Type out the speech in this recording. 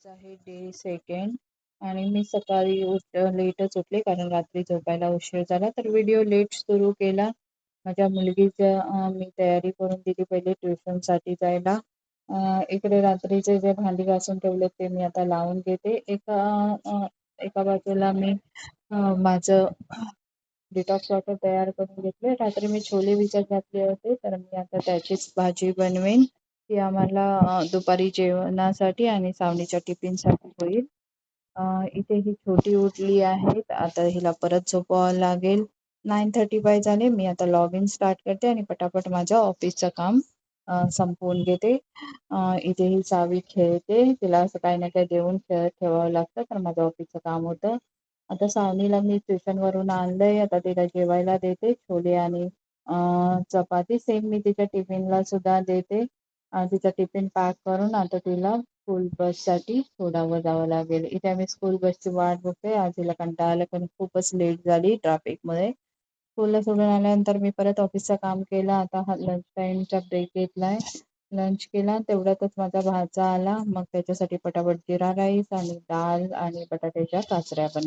आज आहे day second आणि मी सकाळी लेटच उठले कारण रात्री झोपायला उशीर झाला तर व्हिडिओ लेट सुरू केला. माझ्या मुलगीचं मी तयारी करून दिली पहिले ट्युशनसाठी जायला. इकडे रात्रीचे जे भांडी घासून ठेवले ते मी आता लावून घेते. एका बाजूला मी माझं डिटॉक्स वॉटर तयार करून घेतले. रात्री मी छोले भिजत घातले होते तर मी आता त्याचीच भाजी बनवेन. ती आम्हाला दुपारी जेवणासाठी आणि सावनीच्या टिफिनसाठी होईल. इथे ही छोटी उठली आहे आता हिला परत झोपवावं लागेल. 9:35 झाले. मी आता लॉग इन स्टार्ट करते आणि पटापट माझं ऑफिसचं काम संपवून घेते. इथे ही सावी खेळते. तिला असं काही ना काही देऊन खेळत ठेवावं लागतं तर माझं ऑफिसचं काम होतं. आता सावनीला मी ट्युशनवरून आणलंय. आता तिला जेवायला देते. छोले आणि चपाती सेम मी तिच्या टिफिनला सुद्धा देते. तिचा टिफिन पॅक करून आता तिला स्कूल बससाठी सोडावं जावं लागेल. इथे आम्ही स्कूल बसची वाट बघतोय. आज तिला कंटाळा आला पण खूपच लेट झाली ट्रॅफिकमुळे. स्कूलला सोडून आल्यानंतर मी परत ऑफिसचं काम केलं. आता हा लंच टाईमचा ब्रेक घेतलाय. लंच केला तेवढ्यातच माझा भाचा आला. मग त्याच्यासाठी पटापट जिरा राईस आणि डाळ आणि बटाट्याच्या काचऱ्या बनवल्या.